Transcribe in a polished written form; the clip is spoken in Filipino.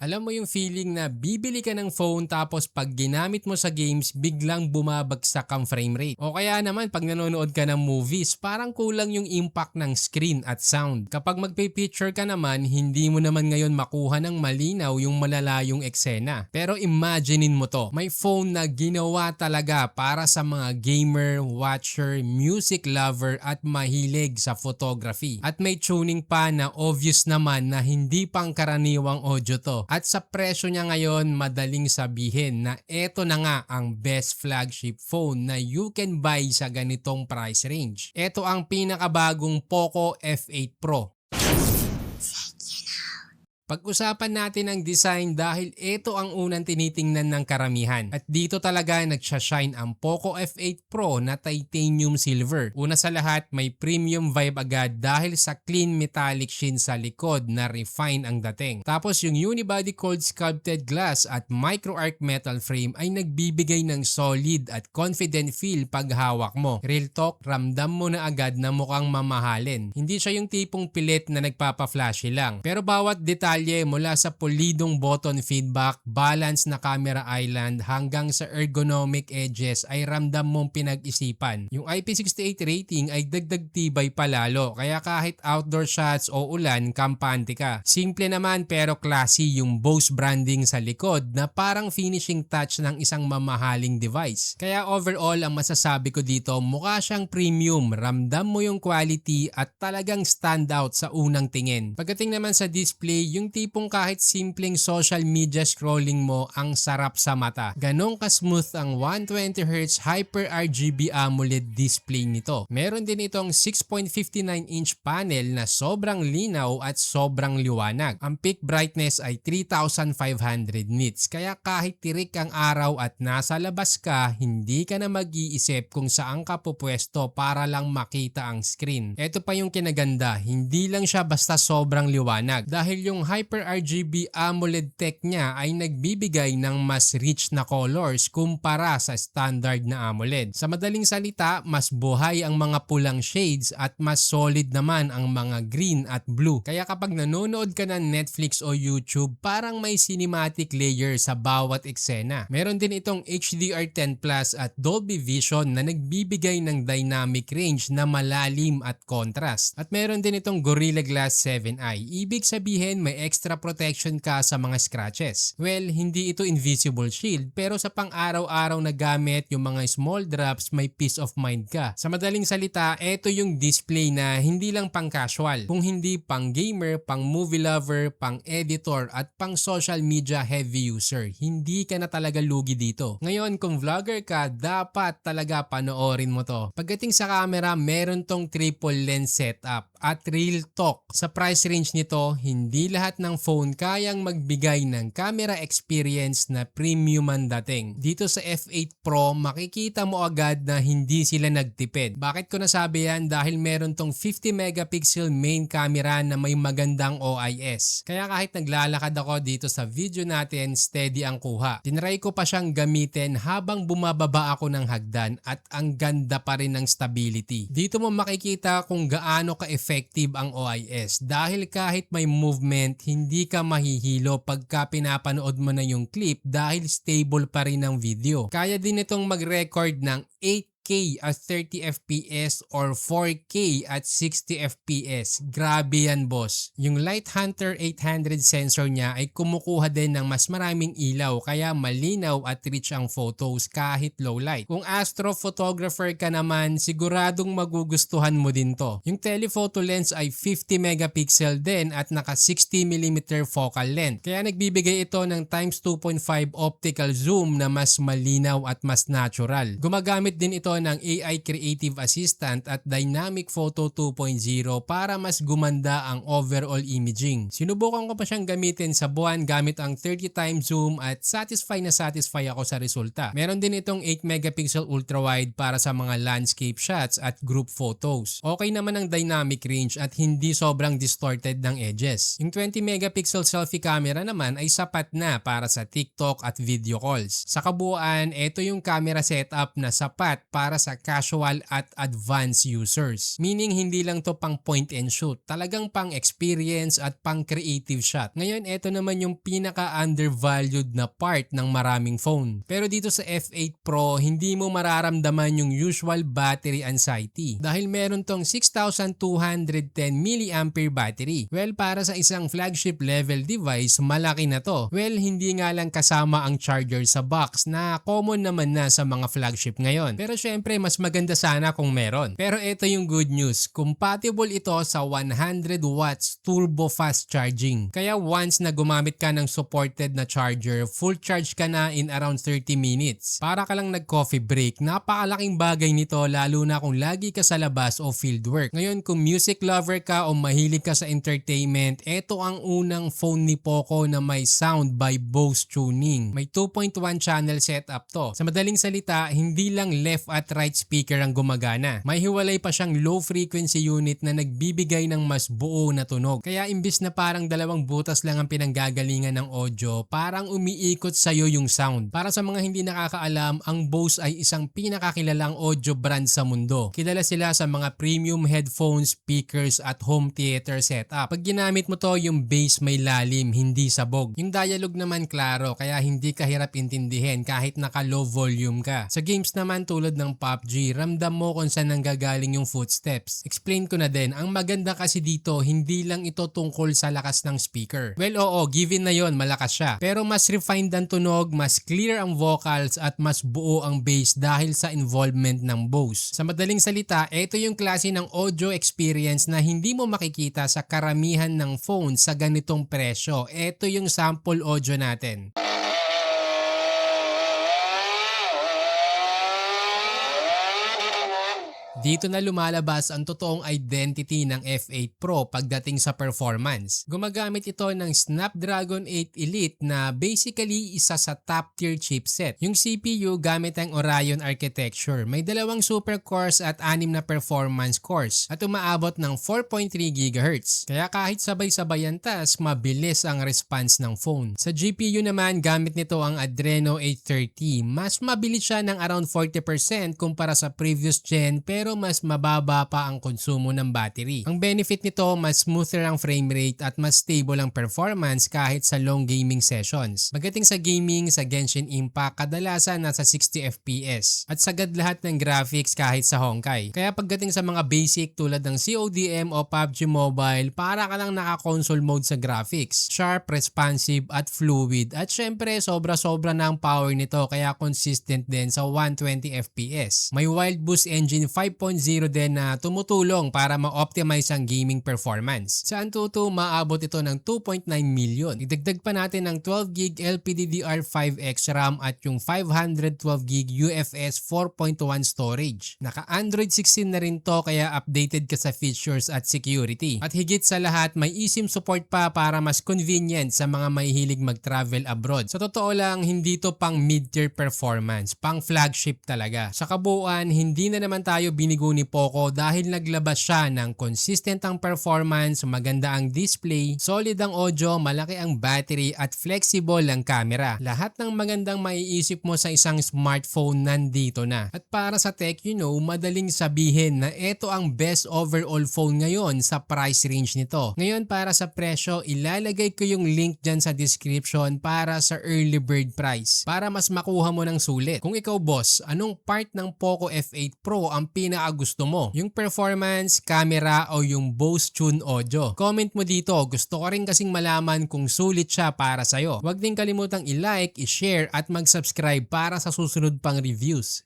Alam mo yung feeling na bibili ka ng phone tapos pag ginamit mo sa games, biglang bumabagsak ang frame rate. O kaya naman pag nanonood ka ng movies, parang kulang yung impact ng screen at sound. Kapag magpe-picture ka naman, hindi mo naman ngayon makuha ng malinaw yung malalayong eksena. Pero imaginein mo to, may phone na ginawa talaga para sa mga gamer, watcher, music lover at mahilig sa photography. At may tuning pa na obvious naman na hindi pangkaraniwang audio to. At sa presyo niya ngayon, madaling sabihin na eto na nga ang best flagship phone na you can buy sa ganitong price range. Eto ang pinakabagong Poco F8 Pro. Pag-usapan natin ang design dahil ito ang unang tinitingnan ng karamihan. At dito talaga nagsashine ang Poco F8 Pro na titanium silver. Una sa lahat, may premium vibe agad dahil sa clean metallic sheen sa likod na refine ang dating. Tapos yung unibody cold sculpted glass at micro arc metal frame ay nagbibigay ng solid at confident feel pag hawak mo. Real talk, ramdam mo na agad na mukhang mamahalin. Hindi siya yung tipong pilit na nagpapa-flashy lang. Pero bawat detalye mula sa pulidong button feedback, balance na camera island hanggang sa ergonomic edges ay ramdam mong pinag-isipan. Yung IP68 rating ay dagdag tibay palalo kaya kahit outdoor shots o ulan, kampante ka. Simple naman pero classy yung Bose branding sa likod na parang finishing touch ng isang mamahaling device. Kaya overall ang masasabi ko dito, mukha siyang premium, ramdam mo yung quality at talagang stand out sa unang tingin. Pagdating naman sa display, yung tipong kahit simpleng social media scrolling mo ang sarap sa mata. Ganon ka-smooth ang 120Hz Hyper RGB AMOLED display nito. Meron din itong 6.59-inch panel na sobrang linaw at sobrang liwanag. Ang peak brightness ay 3,500 nits. Kaya kahit tirik ang araw at nasa labas ka, hindi ka na mag-iisip kung saan ka pupwesto para lang makita ang screen. Ito pa yung kinaganda, hindi lang siya basta sobrang liwanag dahil yung Hyper RGB AMOLED tech niya ay nagbibigay ng mas rich na colors kumpara sa standard na AMOLED. Sa madaling salita, mas buhay ang mga pulang shades at mas solid naman ang mga green at blue. Kaya kapag nanonood ka ng Netflix o YouTube, parang may cinematic layer sa bawat eksena. Meron din itong HDR10 Plus at Dolby Vision na nagbibigay ng dynamic range na malalim at contrast. At meron din itong Gorilla Glass 7i. Ibig sabihin may extra protection ka sa mga scratches. Well, hindi ito invisible shield pero sa pang-araw-araw na gamit, yung mga small drops, may peace of mind ka. Sa madaling salita, ito yung display na hindi lang pang casual, kung hindi pang gamer, pang movie lover, pang editor at pang social media heavy user. Hindi ka na talaga lugi dito. Ngayon, kung vlogger ka, dapat talaga panoorin mo to. Pagdating sa camera, meron tong triple lens setup at real talk. Sa price range nito, hindi lahat ng phone kayang magbigay ng camera experience na premium ang dating. Dito sa F8 Pro, makikita mo agad na hindi sila nagtipid. Bakit ko nasabi yan? Dahil meron tong 50 megapixel main camera na may magandang OIS. Kaya kahit naglalakad ako dito sa video natin, steady ang kuha. Tinry ko pa siyang gamitin habang bumababa ako ng hagdan at ang ganda pa rin ng stability. Dito mo makikita kung gaano ka-effective ang OIS dahil kahit may movement, hindi ka mahihilo pagka pinapanood mo na yung clip dahil stable pa rin ang video. Kaya din itong mag-record ng 8K at 30 FPS or 4K at 60 FPS. Grabe yan, boss. Yung Light Hunter 800 sensor niya ay kumukuha din ng mas maraming ilaw kaya malinaw at rich ang photos kahit low light. Kung astrophotographer ka naman, siguradong magugustuhan mo din to. Yung telephoto lens ay 50 megapixel din at naka 60mm focal length. Kaya nagbibigay ito ng times 2.5 optical zoom na mas malinaw at mas natural. Gumagamit din ito ng AI Creative Assistant at Dynamic Photo 2.0 para mas gumanda ang overall imaging. Sinubukan ko pa siyang gamitin sa buwan gamit ang 30 times zoom at satisfy ako sa resulta. Meron din itong 8 megapixel ultra-wide para sa mga landscape shots at group photos. Okay naman ang dynamic range at hindi sobrang distorted ng edges. Yung 20 megapixel selfie camera naman ay sapat na para sa TikTok at video calls. Sa kabuuan, ito yung camera setup na sapat para para sa casual at advanced users. Meaning hindi lang to pang point and shoot, talagang pang experience at pang creative shot. Ngayon ito naman yung pinaka undervalued na part ng maraming phone. Pero dito sa F8 Pro, hindi mo mararamdaman yung usual battery anxiety dahil meron tong 6,210 mAh battery. Well, para sa isang flagship level device, malaki na to. Well, hindi nga lang kasama ang charger sa box na common naman na sa mga flagship ngayon. Pero syempre, mas maganda sana kung meron. Pero ito yung good news. Compatible ito sa 100 watts turbo fast charging. Kaya once na gumamit ka ng supported na charger, full charge ka na in around 30 minutes. Para ka lang nag-coffee break, napakalaking bagay nito lalo na kung lagi ka sa labas o fieldwork. Ngayon, kung music lover ka o mahilig ka sa entertainment, ito ang unang phone ni Poco na may sound by Bose tuning. May 2.1 channel setup to. Sa madaling salita, hindi lang left at right speaker ang gumagana. May hiwalay pa siyang low frequency unit na nagbibigay ng mas buo na tunog. Kaya imbis na parang dalawang butas lang ang pinanggagalingan ng audio, parang umiikot sa'yo yung sound. Para sa mga hindi nakakaalam, ang Bose ay isang pinakakilalang audio brand sa mundo. Kilala sila sa mga premium headphones, speakers at home theater setup. Pag ginamit mo to, yung bass may lalim, hindi sabog. Yung dialogue naman klaro, kaya hindi ka hirap intindihin kahit naka-low volume ka. Sa games naman tulad ng PUBG, ramdam mo kung saan nanggagaling yung footsteps. Explain ko na din, ang maganda kasi dito, hindi lang ito tungkol sa lakas ng speaker. Well, oo, given na yon, malakas siya. Pero mas refined ang tunog, mas clear ang vocals at mas buo ang bass dahil sa involvement ng Bose. Sa madaling salita, ito yung klase ng audio experience na hindi mo makikita sa karamihan ng phone sa ganitong presyo. Ito yung sample audio natin. Dito na lumalabas ang totoong identity ng F8 Pro pagdating sa performance. Gumagamit ito ng Snapdragon 8 Elite na basically isa sa top tier chipset. Yung CPU gamit ang Orion architecture. May dalawang super cores at 6 na performance cores at umaabot ng 4.3 GHz. Kaya kahit sabay-sabay ang task, mabilis ang response ng phone. Sa GPU naman, gamit nito ang Adreno 830. Mas mabilis siya ng around 40% kumpara sa previous gen pero mas mababa pa ang konsumo ng battery. Ang benefit nito, mas smoother ang frame rate at mas stable ang performance kahit sa long gaming sessions. Pagdating sa gaming, sa Genshin Impact, kadalasan nasa 60 FPS at sagad lahat ng graphics kahit sa Honkai. Kaya pagdating sa mga basic tulad ng CODM o PUBG Mobile, para ka lang naka-console mode sa graphics. Sharp, responsive at fluid at syempre sobra-sobra na ang power nito kaya consistent din sa 120 FPS. May Wild Boost Engine 5.0 din na tumutulong para ma-optimize ang gaming performance. Sa Antutu, maabot ito ng 2.9 million. Idagdag pa natin ang 12GB LPDDR5X RAM at yung 512GB UFS 4.1 storage. Naka-Android 16 na rin to kaya updated ka sa features at security. At higit sa lahat, may eSIM support pa para mas convenient sa mga mahihilig mag-travel abroad. Sa totoo lang, hindi to pang mid-tier performance, pang flagship talaga. Sa kabuuan, hindi na naman tayo binigo ni Poco dahil naglabas siya ng consistent ang performance, maganda ang display, solid ang audio, malaki ang battery at flexible ang camera. Lahat ng magandang maiisip mo sa isang smartphone nandito na. At para sa tech, madaling sabihin na ito ang best overall phone ngayon sa price range nito. Ngayon para sa presyo, ilalagay ko yung link dyan sa description para sa early bird price para mas makuha mo ng sulit. Kung ikaw boss, anong part ng Poco F8 Pro ang pinakagusto mo? Yung performance, camera o yung Bose Tune audio? Comment mo dito, gusto ko rin kasing malaman kung sulit siya para sa'yo. Huwag din kalimutang i-like, i-share at mag-subscribe para sa susunod pang reviews.